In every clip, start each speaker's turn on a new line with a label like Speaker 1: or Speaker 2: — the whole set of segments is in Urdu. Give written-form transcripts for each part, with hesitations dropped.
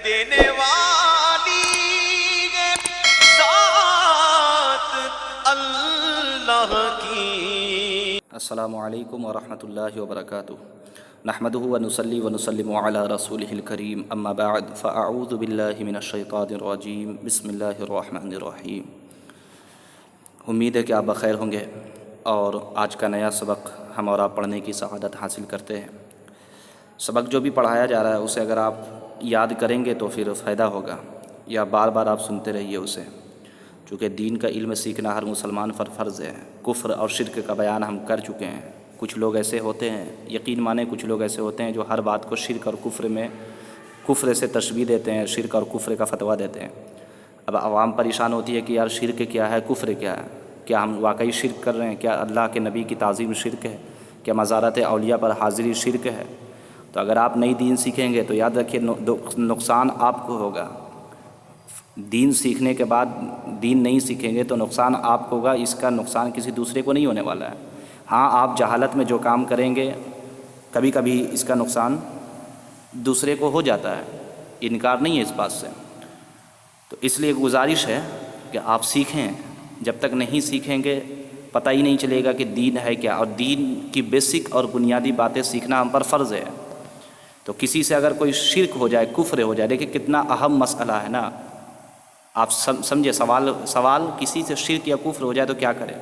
Speaker 1: دینے والی ہے ذات اللہ کی۔
Speaker 2: السلام علیکم ورحمۃ اللہ وبرکاتہ۔ نحمدہ ونصلی ونسلم علی رسولہ الکریم، اما بعد فاعوذ باللہ من الشیطان الرجیم، بسم اللہ الرحمن الرحیم۔ امید ہے کہ آپ بخیر ہوں گے اور آج کا نیا سبق ہم اور آپ پڑھنے کی سعادت حاصل کرتے ہیں۔ سبق جو بھی پڑھایا جا رہا ہے اسے اگر آپ یاد کریں گے تو پھر فائدہ ہوگا، یا بار بار آپ سنتے رہیے اسے، چونکہ دین کا علم سیکھنا ہر مسلمان پر فرض ہے۔ کفر اور شرک کا بیان ہم کر چکے ہیں۔ کچھ لوگ ایسے ہوتے ہیں، یقین مانیں کچھ لوگ ایسے ہوتے ہیں جو ہر بات کو شرک اور کفر سے تشبیہ دیتے ہیں، شرک اور کفر کا فتویٰ دیتے ہیں۔ اب عوام پریشان ہوتی ہے کہ یار شرک کیا ہے، کفر کیا ہے، کیا ہم واقعی شرک کر رہے ہیں، کیا اللہ کے نبی کی تعظیم شرک ہے، کیا مزارات اولیاء پر حاضری شرک ہے؟ تو اگر آپ نئی دین سیکھیں گے تو یاد رکھیے نقصان آپ کو ہوگا۔ دین سیکھنے کے بعد دین نہیں سیکھیں گے تو نقصان آپ کو ہوگا، اس کا نقصان کسی دوسرے کو نہیں ہونے والا ہے۔ ہاں، آپ جہالت میں جو کام کریں گے کبھی کبھی اس کا نقصان دوسرے کو ہو جاتا ہے، انکار نہیں ہے اس بات سے۔ تو اس لیے گزارش ہے کہ آپ سیکھیں۔ جب تک نہیں سیکھیں گے پتہ ہی نہیں چلے گا کہ دین ہے کیا، اور دین کی بیسک اور بنیادی باتیں سیکھنا ہم پر فرض ہے۔ تو کسی سے اگر کوئی شرک ہو جائے، کفر ہو جائے، دیکھیں کتنا اہم مسئلہ ہے نا۔ آپ سمجھے سوال کسی سے شرک یا کفر ہو جائے تو کیا کرے؟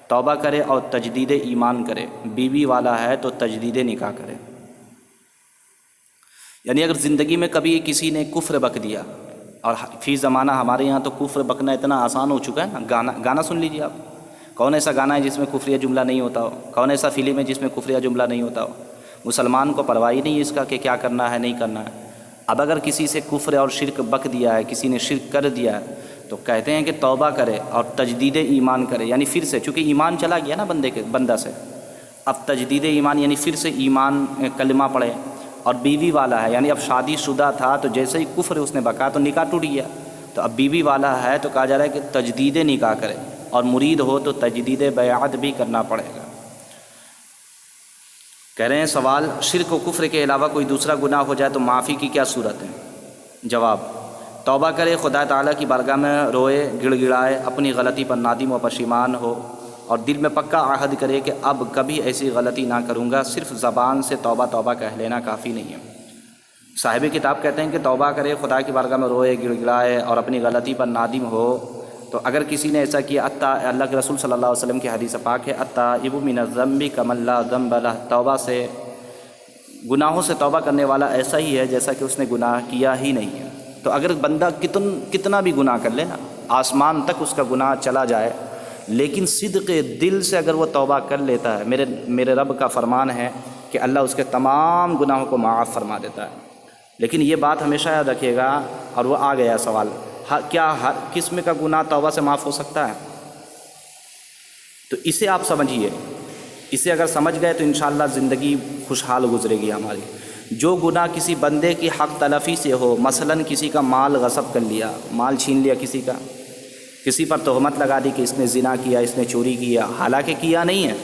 Speaker 2: توبہ کرے اور تجدید ایمان کرے۔ بیوی والا ہے تو تجدید نکاح کرے۔ یعنی اگر زندگی میں کبھی کسی نے کفر بک دیا، اور فی زمانہ ہمارے یہاں تو کفر بکنا اتنا آسان ہو چکا ہے نا، گانا سن لیجیے آپ، کون ایسا گانا ہے جس میں کفریہ جملہ نہیں ہوتا ہو؟ کون ایسا فلم ہے جس میں کفریہ جملہ نہیں ہوتا ہو؟ مسلمان کو پرواہ ہی نہیں اس کا کہ کیا کرنا ہے نہیں کرنا ہے۔ اب اگر کسی سے کفر اور شرک بک دیا ہے، کسی نے شرک کر دیا ہے، تو کہتے ہیں کہ توبہ کرے اور تجدید ایمان کرے، یعنی پھر سے، چونکہ ایمان چلا گیا نا بندہ سے، اب تجدید ایمان یعنی پھر سے ایمان کلمہ پڑھے۔ اور بیوی والا ہے، یعنی اب شادی شدہ تھا تو جیسے ہی کفر اس نے بکا تو نکاح ٹوٹ گیا، تو اب بیوی والا ہے تو کہا جا رہا ہے کہ تجدید نکاح کرے، اور مرید ہو تو تجدید بیعت بھی کرنا پڑے گا۔ کہہ رہے ہیں سوال، شرک و کفر کے علاوہ کوئی دوسرا گناہ ہو جائے تو معافی کی کیا صورت ہے؟ جواب، توبہ کرے، خدا تعالیٰ کی بارگاہ میں روئے، گڑ گڑائے، اپنی غلطی پر نادم و پشیمان ہو، اور دل میں پکا عہد کرے کہ اب کبھی ایسی غلطی نہ کروں گا۔ صرف زبان سے توبہ توبہ کہہ لینا کافی نہیں ہے۔ صاحب کتاب کہتے ہیں کہ توبہ کرے، خدا کی بارگاہ میں روئے، گڑ گڑائے اور اپنی غلطی پر نادم ہو۔ تو اگر کسی نے ایسا کیا، اللہ کے رسول صلی اللہ علیہ وسلم کی حدیث پاک ہے، التائب من الذنب کمن لا ذنب لہ، توبہ سے، گناہوں سے توبہ کرنے والا ایسا ہی ہے جیسا کہ اس نے گناہ کیا ہی نہیں ہے۔ تو اگر بندہ کتنا بھی گناہ کر لے نا، آسمان تک اس کا گناہ چلا جائے، لیکن صدق دل سے اگر وہ توبہ کر لیتا ہے، میرے رب کا فرمان ہے کہ اللہ اس کے تمام گناہوں کو معاف فرما دیتا ہے۔ لیکن یہ بات ہمیشہ یاد رکھیے گا، اور وہ آ گیا سوال، کیا ہر قسم کا گناہ توبہ سے معاف ہو سکتا ہے؟ تو اسے آپ سمجھیے، اسے اگر سمجھ گئے تو انشاءاللہ زندگی خوشحال گزرے گی ہماری۔ جو گناہ کسی بندے کی حق تلفی سے ہو، مثلاً کسی کا مال غصب کر لیا، مال چھین لیا کسی پر تہمت لگا دی کہ اس نے زنا کیا، اس نے چوری کیا، حالانکہ کیا نہیں ہے،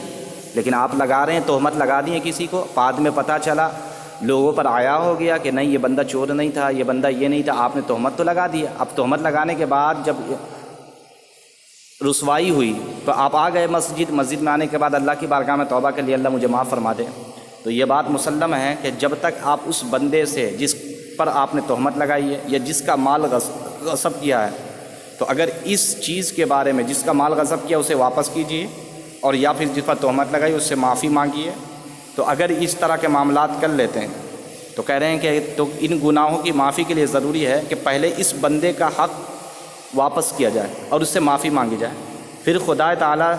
Speaker 2: لیکن آپ لگا رہے ہیں، تہمت لگا دی ہے کسی کو، بعد میں پتہ چلا، لوگوں پر آیا ہو گیا کہ نہیں یہ بندہ چور نہیں تھا، یہ بندہ یہ نہیں تھا، آپ نے تہمت تو لگا دیا۔ اب تہمت لگانے کے بعد جب رسوائی ہوئی تو آپ آ گئے مسجد میں آنے کے بعد اللہ کی بارگاہ میں توبہ کر لی، اللہ مجھے معاف فرما دے۔ تو یہ بات مسلم ہے کہ جب تک آپ اس بندے سے جس پر آپ نے تہمت لگائی ہے یا جس کا مال غصب کیا ہے، تو اگر اس چیز کے بارے میں، جس کا مال غصب کیا اسے واپس کیجیے، اور یا پھر جس پر تہمت لگائی اس سے معافی مانگیے۔ تو اگر اس طرح کے معاملات کر لیتے ہیں تو کہہ رہے ہیں کہ تو ان گناہوں کی معافی کے لیے ضروری ہے کہ پہلے اس بندے کا حق واپس کیا جائے اور اس سے معافی مانگی جائے، پھر خدا تعالیٰ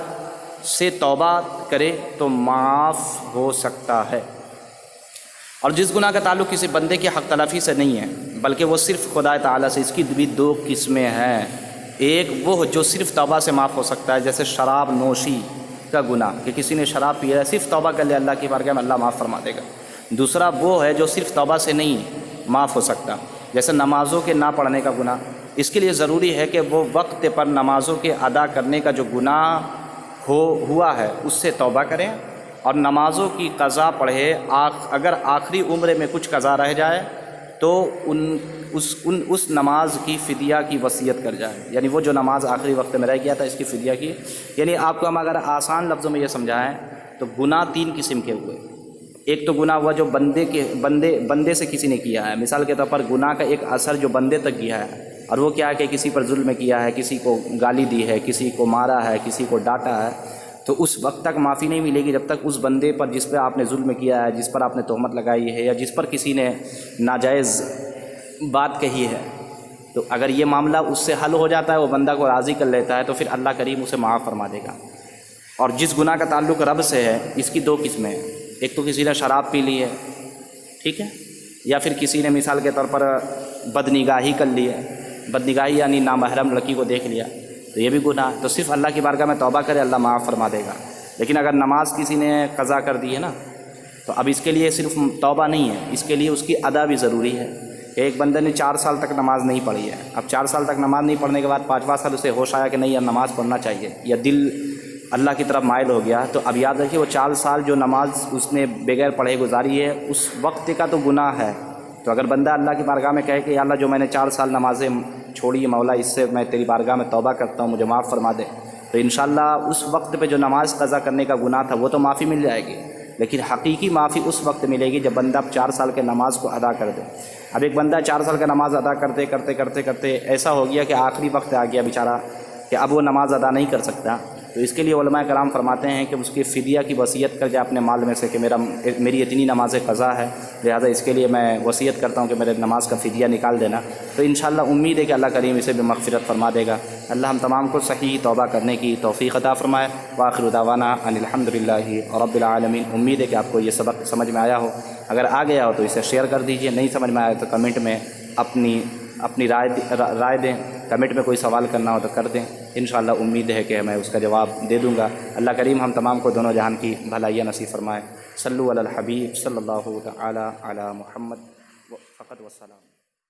Speaker 2: سے توبہ کرے تو معاف ہو سکتا ہے۔ اور جس گناہ کا تعلق کسی بندے کی حق تلفی سے نہیں ہے بلکہ وہ صرف خدا تعالیٰ سے، اس کی بھی دو قسمیں ہیں۔ ایک وہ جو صرف توبہ سے معاف ہو سکتا ہے، جیسے شراب نوشی کا گناہ، کہ کسی نے شراب پیا ہے، صرف توبہ کر لے اللہ کی بارگاہ میں اللہ معاف فرما دے گا۔ دوسرا وہ ہے جو صرف توبہ سے نہیں معاف ہو سکتا، جیسے نمازوں کے نہ پڑھنے کا گناہ۔ اس کے لیے ضروری ہے کہ وہ وقت پر نمازوں کے ادا کرنے کا جو گناہ ہوا ہے اس سے توبہ کریں، اور نمازوں کی قضا پڑھے۔ اگر آخری عمر میں کچھ قضا رہ جائے تو اس نماز کی فدیہ کی وصیت کر جائے، یعنی وہ جو نماز آخری وقت میں رہ گیا تھا اس کی فدیہ کی، یعنی آپ کو ہم اگر آسان لفظوں میں یہ سمجھائیں تو گناہ 3 قسم کے ہوئے۔ ایک تو گناہ ہوا جو بندے سے کسی نے کیا ہے، مثال کے طور پر گناہ کا ایک اثر جو بندے تک گیا ہے، اور وہ کیا ہے کہ کسی پر ظلم کیا ہے، کسی کو گالی دی ہے، کسی کو مارا ہے، کسی کو ڈانٹا ہے، تو اس وقت تک معافی نہیں ملے گی جب تک اس بندے پر جس پہ آپ نے ظلم کیا ہے، جس پر آپ نے تہمت لگائی ہے، یا جس پر کسی نے ناجائز بات کہی ہے، تو اگر یہ معاملہ اس سے حل ہو جاتا ہے، وہ بندہ کو راضی کر لیتا ہے، تو پھر اللہ کریم اسے معاف فرما دے گا۔ اور جس گناہ کا تعلق رب سے ہے، اس کی 2 قسمیں ہیں۔ ایک تو کسی نے شراب پی لی ہے، ٹھیک ہے، یا پھر کسی نے مثال کے طور پر بدنگاہی کر لی ہے، بدنگاہی یعنی نامحرم لڑکی کو دیکھ لیا، تو یہ بھی گناہ، تو صرف اللہ کی بارگاہ میں توبہ کرے، اللہ معاف فرما دے گا۔ لیکن اگر نماز کسی نے قضا کر دی ہے نا، تو اب اس کے لیے صرف توبہ نہیں ہے، اس کے لیے اس کی ادا بھی ضروری ہے۔ ایک بندے نے 4 سال تک نماز نہیں پڑھی ہے، اب 4 سال تک نماز نہیں پڑھنے کے بعد 5واں سال اسے ہوش آیا کہ نہیں اب نماز پڑھنا چاہیے، یا دل اللہ کی طرف مائل ہو گیا، تو اب یاد رکھیے وہ 4 سال جو نماز اس نے بغیر پڑھے گزاری ہے، اس وقت کا تو گناہ ہے۔ تو اگر بندہ اللہ کی بارگاہ میں کہے کہ یا اللہ جو میں نے 4 سال نمازیں چھوڑی مولا، اس سے میں تیری بارگاہ میں توبہ کرتا ہوں، مجھے معاف فرما دے، تو انشاءاللہ اس وقت پہ جو نماز قضا کرنے کا گناہ تھا وہ تو معافی مل جائے گی، لیکن حقیقی معافی اس وقت ملے گی جب بندہ 4 سال کے نماز کو ادا کر دے۔ اب ایک بندہ 4 سال کا نماز ادا کرتے ایسا ہو گیا کہ آخری وقت آ گیا بیچارہ کہ اب وہ نماز ادا نہیں کر سکتا، تو اس کے لیے علماء کرام فرماتے ہیں کہ اس کی فدیہ کی وصیت کر جائے اپنے مال میں سے کہ میری اتنی نمازیں قضا ہے، لہذا اس کے لیے میں وصیت کرتا ہوں کہ میرے نماز کا فدیہ نکال دینا، تو انشاءاللہ امید ہے کہ اللہ کریم اسے بھی مغفرت فرما دے گا۔ اللہ ہم تمام کو صحیح توبہ کرنے کی توفیق عطا فرمائے۔ وآخر دعوانا ان الحمدللہ رب العالمین۔ امید ہے کہ آپ کو یہ سبق سمجھ میں آیا ہو، اگر آ گیا ہو تو اسے شیئر کر دیجئے، نہیں سمجھ میں آیا تو کمنٹ میں اپنی رائے دیں، کمنٹ میں کوئی سوال کرنا ہو تو کر دیں، انشاءاللہ امید ہے کہ میں اس کا جواب دے دوں گا۔ اللہ کریم ہم تمام کو دونوں جہان کی بھلائیاں نصیب فرمائے۔ صلو علی الحبیب صلی اللہ تعالی علی محمد فقط والسلام۔